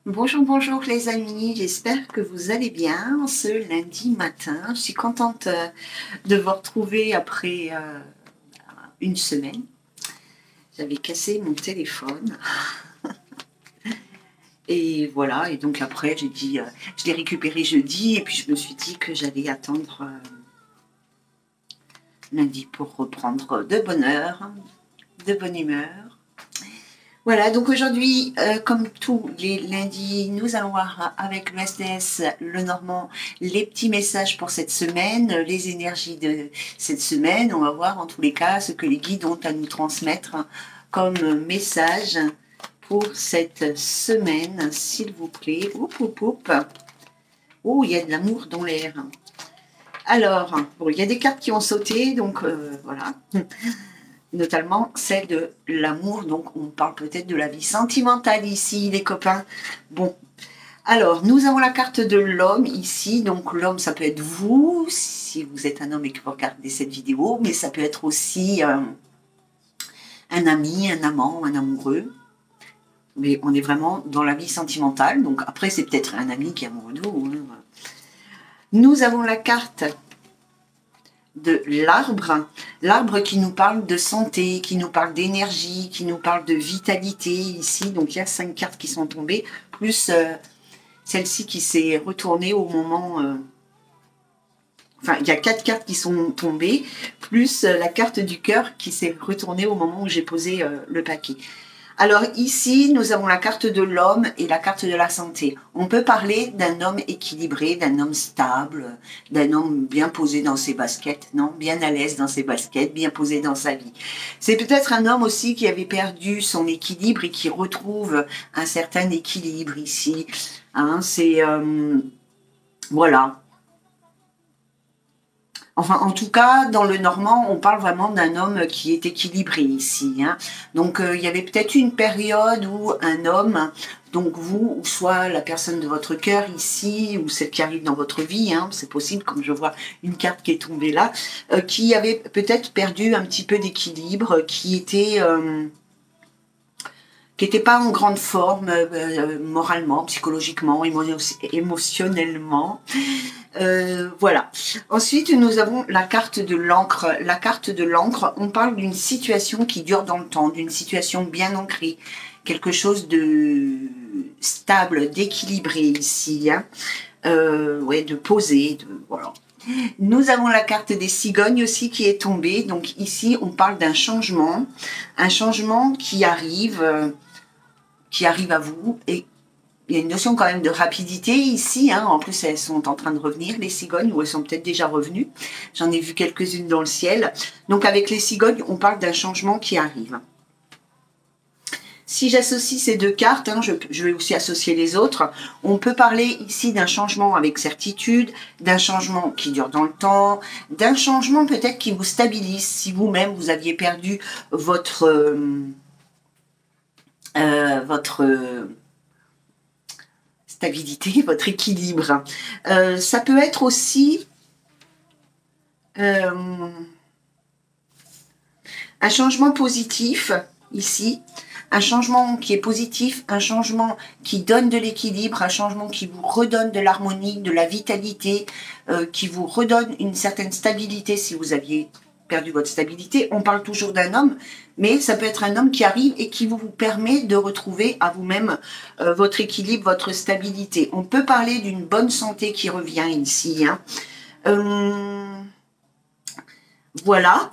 Bonjour, bonjour les amis, j'espère que vous allez bien ce lundi matin. Je suis contente de vous retrouver après une semaine. J'avais cassé mon téléphone et voilà, et donc après j'ai dit, je l'ai récupéré jeudi et puis je me suis dit que j'allais attendre lundi pour reprendre de bonne heure, de bonne humeur. Voilà, donc aujourd'hui, comme tous les lundis, nous allons voir avec le SDS, le Normand, les petits messages pour cette semaine, les énergies de cette semaine. On va voir en tous les cas ce que les guides ont à nous transmettre comme message pour cette semaine, s'il vous plaît. Oup, oup, oup. Oh, il y a de l'amour dans l'air. Alors, bon, il y a des cartes qui ont sauté, donc voilà. Notamment celle de l'amour, donc on parle peut-être de la vie sentimentale ici, les copains. Bon, alors nous avons la carte de l'homme ici, donc l'homme ça peut être vous, si vous êtes un homme et que vous regardez cette vidéo, mais ça peut être aussi un ami, un amant, un amoureux. Mais on est vraiment dans la vie sentimentale, donc après c'est peut-être un ami qui est amoureux de vous. Hein. Nous avons la carte de l'arbre qui nous parle de santé, qui nous parle d'énergie, qui nous parle de vitalité ici. Donc il y a 5 cartes qui sont tombées, plus celle-ci qui s'est retournée au moment... enfin, il y a 4 cartes qui sont tombées, plus la carte du cœur qui s'est retournée au moment où j'ai posé le paquet. Alors ici, nous avons la carte de l'homme et la carte de la santé. On peut parler d'un homme équilibré, d'un homme stable, d'un homme bien posé dans ses baskets, non, bien à l'aise dans ses baskets, bien posé dans sa vie. C'est peut-être un homme aussi qui avait perdu son équilibre et qui retrouve un certain équilibre ici. Hein, c'est... voilà. Enfin, en tout cas, dans le normand, on parle vraiment d'un homme qui est équilibré ici. Hein. Donc, il y avait peut-être une période où un homme, donc vous, ou soit la personne de votre cœur ici, ou celle qui arrive dans votre vie, hein, c'est possible, comme je vois une carte qui est tombée là, qui avait peut-être perdu un petit peu d'équilibre, qui était pas en grande forme moralement, psychologiquement, émotionnellement. Voilà. Ensuite, nous avons la carte de l'encre. La carte de l'encre, on parle d'une situation qui dure dans le temps, d'une situation bien ancrée, quelque chose de stable, d'équilibré ici, hein. Ouais, de posé, voilà. Nous avons la carte des cigognes aussi qui est tombée. Donc ici, on parle d'un changement qui arrive à vous et il y a une notion quand même de rapidité ici, hein. En plus elles sont en train de revenir, les cigognes, ou elles sont peut-être déjà revenues. J'en ai vu quelques-unes dans le ciel. Donc avec les cigognes, on parle d'un changement qui arrive. Si j'associe ces deux cartes, hein, je vais aussi associer les autres, on peut parler ici d'un changement avec certitude, d'un changement qui dure dans le temps, d'un changement peut-être qui vous stabilise si vous-même vous aviez perdu votre stabilité, votre équilibre. Ça peut être aussi un changement positif ici, un changement qui est positif, un changement qui donne de l'équilibre, un changement qui vous redonne de l'harmonie, de la vitalité, qui vous redonne une certaine stabilité si vous aviez perdu votre stabilité. On parle toujours d'un homme, mais ça peut être un homme qui arrive et qui vous permet de retrouver à vous-même votre équilibre, votre stabilité. On peut parler d'une bonne santé qui revient ici. Hein. Voilà.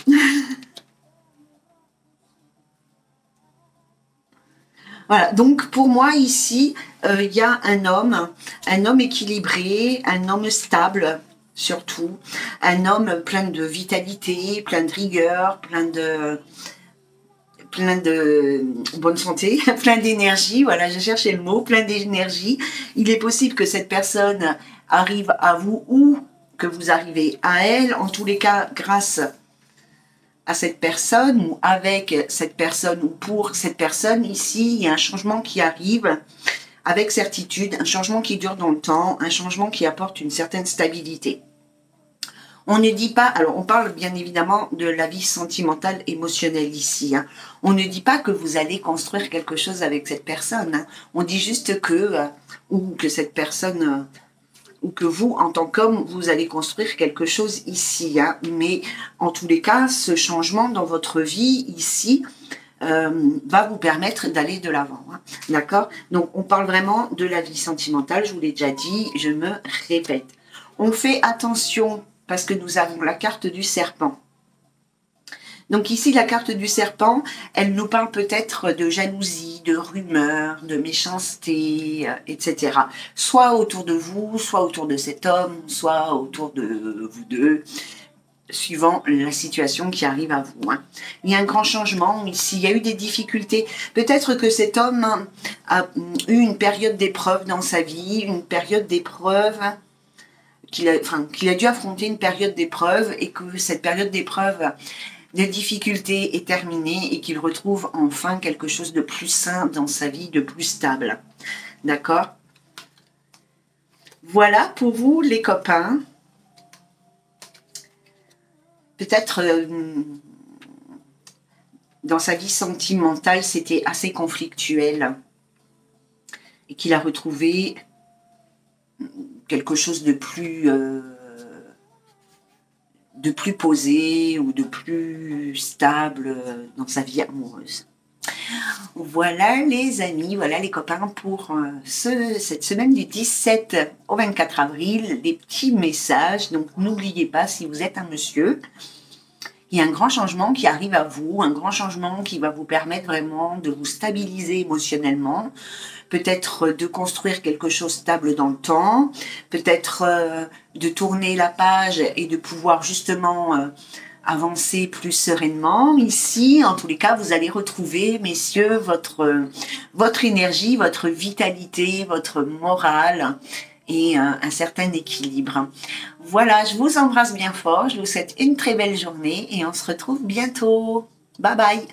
Voilà, donc pour moi ici, il y a un homme équilibré, un homme stable surtout, un homme plein de vitalité, plein de rigueur, plein de bonne santé, plein d'énergie, voilà, je cherchais le mot, plein d'énergie. Il est possible que cette personne arrive à vous ou que vous arrivez à elle, en tous les cas grâce à cette personne ou avec cette personne ou pour cette personne, ici, il y a un changement qui arrive avec certitude, un changement qui dure dans le temps, un changement qui apporte une certaine stabilité. On ne dit pas, alors on parle bien évidemment de la vie sentimentale, émotionnelle ici. Hein. On ne dit pas que vous allez construire quelque chose avec cette personne. Hein. On dit juste que, ou que cette personne, ou que vous, en tant qu'homme, vous allez construire quelque chose ici. Hein. Mais en tous les cas, ce changement dans votre vie ici va vous permettre d'aller de l'avant. Hein. D'accord? Donc on parle vraiment de la vie sentimentale, je vous l'ai déjà dit, je me répète. On fait attention parce que nous avons la carte du serpent. Donc ici, la carte du serpent, elle nous parle peut-être de jalousie, de rumeurs, de méchanceté, etc. Soit autour de vous, soit autour de cet homme, soit autour de vous deux, suivant la situation qui arrive à vous. Hein. Il y a un grand changement ici, il y a eu des difficultés. Peut-être que cet homme a eu une période d'épreuve dans sa vie, une période d'épreuve qu'il a dû affronter une période d'épreuve et que cette période d'épreuve, de difficulté est terminée et qu'il retrouve enfin quelque chose de plus sain dans sa vie, de plus stable. D'accord? Voilà pour vous les copains. Peut-être dans sa vie sentimentale, c'était assez conflictuel et qu'il a retrouvé quelque chose de plus posé ou de plus stable dans sa vie amoureuse. Voilà les amis, voilà les copains pour cette semaine du 17 au 24 avril, des petits messages. Donc n'oubliez pas, si vous êtes un monsieur, il y a un grand changement qui arrive à vous, un grand changement qui va vous permettre vraiment de vous stabiliser émotionnellement, peut-être de construire quelque chose de stable dans le temps, peut-être de tourner la page et de pouvoir justement avancer plus sereinement. Ici, en tous les cas, vous allez retrouver, messieurs, votre énergie, votre vitalité, votre morale et un certain équilibre. Voilà, je vous embrasse bien fort, je vous souhaite une très belle journée et on se retrouve bientôt. Bye bye.